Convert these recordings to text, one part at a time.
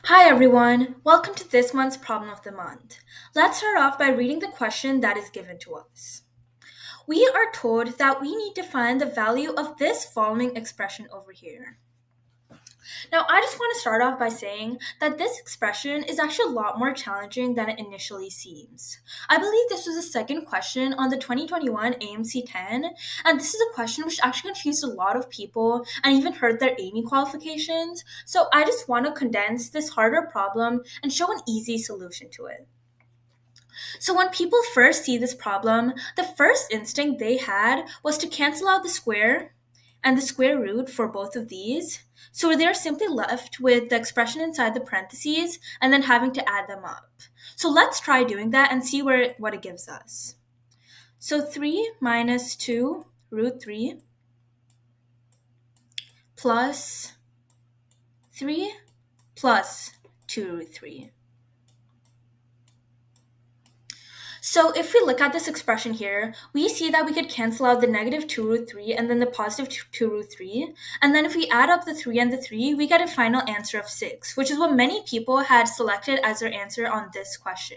Hi everyone, welcome to this month's problem of the month. Let's start off by reading the question that is given to us. We are told that we need to find the value of this following expression over here. Now, I just want to start off by saying that this expression is actually a lot more challenging than it initially seems. I believe this was the second question on the 2021 AMC 10, and this is a question which actually confused a lot of people and even hurt their AIME qualifications. So I just want to condense this harder problem and show an easy solution to it. So when people first see this problem, the first instinct they had was to cancel out the square and the square root for both of these. So they're simply left with the expression inside the parentheses and then having to add them up. So let's try doing that and see what it gives us. So 3 minus 2 root 3 plus 3 plus 2 root 3. So if we look at this expression here, we see that we could cancel out the negative 2 root 3 and then the positive 2 root 3. And then if we add up the 3 and the 3, we get a final answer of 6, which is what many people had selected as their answer on this question.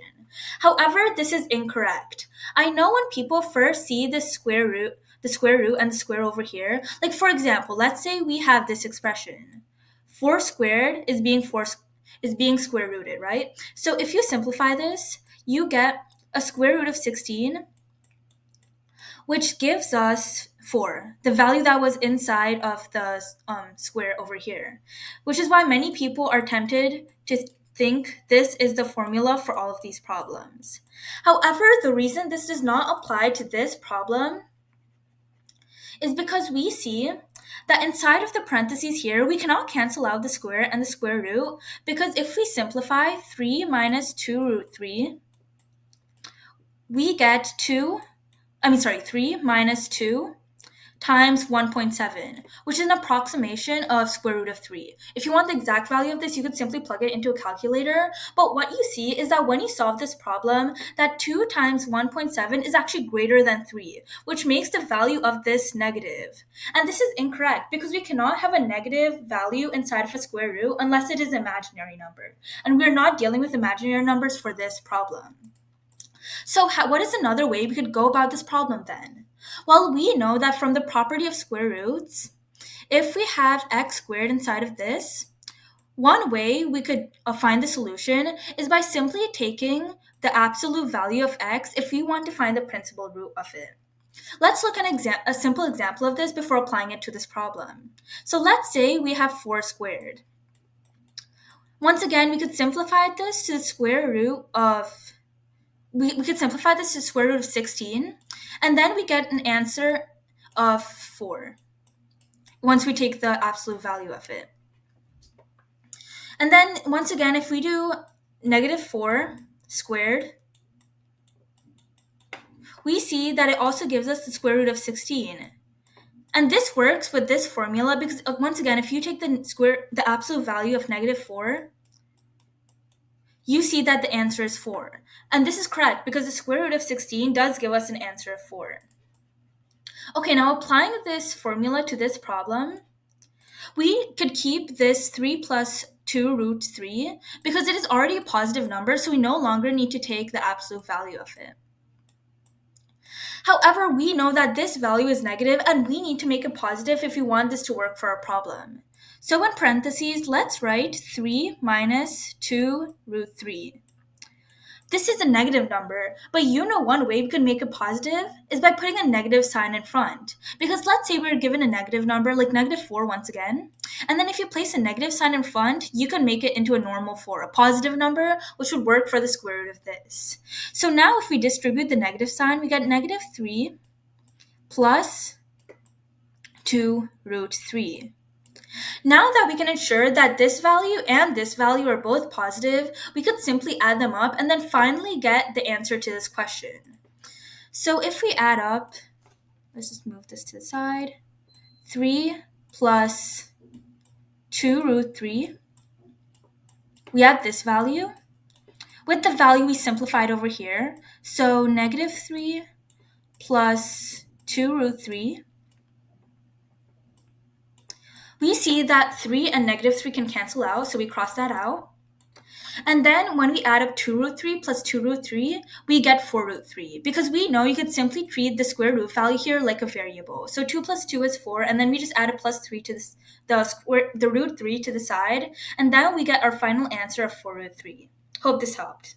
However, this is incorrect. I know when people first see the square root and the square over here, like for example, let's say we have this expression. 4 squared is being square rooted, right? So if you simplify this, you get a square root of 16, which gives us 4, the value that was inside of the square over here, which is why many people are tempted to think this is the formula for all of these problems. However, the reason this does not apply to this problem is because we see that inside of the parentheses here, we cannot cancel out the square and the square root, because if we simplify 3 minus 2 root 3, we get 3 minus 2 times 1.7, which is an approximation of square root of 3. If you want the exact value of this, you could simply plug it into a calculator. But what you see is that when you solve this problem, that 2 times 1.7 is actually greater than 3, which makes the value of this negative. And this is incorrect because we cannot have a negative value inside of a square root unless it is an imaginary number. And we're not dealing with imaginary numbers for this problem. So what is another way we could go about this problem then? Well, we know that from the property of square roots, if we have x squared inside of this, one way we could find the solution is by simply taking the absolute value of x if we want to find the principal root of it. Let's look at a simple example of this before applying it to this problem. So let's say we have 4 squared. Once again, we could simplify this to the square root of we could simplify this to square root of 16, and then we get an answer of 4 once we take the absolute value of it. And then once again, if we do negative 4 squared, we see that it also gives us the square root of 16. And this works with this formula because once again, if you take the absolute value of negative 4, you see that the answer is 4. And this is correct because the square root of 16 does give us an answer of 4. Okay, now applying this formula to this problem, we could keep this 3 plus 2 root 3 because it is already a positive number, so we no longer need to take the absolute value of it. However, we know that this value is negative and we need to make it positive if we want this to work for our problem. So in parentheses, let's write 3 minus 2 root 3. This is a negative number, but you know one way we could make it positive is by putting a negative sign in front. Because let's say we're given a negative number, like negative 4 once again, and then if you place a negative sign in front, you can make it into a normal 4, a positive number, which would work for the square root of this. So now if we distribute the negative sign, we get negative 3 plus 2 root 3. Now that we can ensure that this value and this value are both positive, we could simply add them up and then finally get the answer to this question. So if we add up, let's just move this to the side, 3 plus 2 root 3, we add this value with the value we simplified over here. So negative 3 plus 2 root 3. We see that 3 and negative 3 can cancel out, so we cross that out. And then when we add up 2 root 3 plus 2 root 3, we get 4 root 3. Because we know you could simply treat the square root value here like a variable. So 2 plus 2 is 4, and then we just add a plus 3 to the root 3 to the side, and then we get our final answer of 4 root 3. Hope this helped.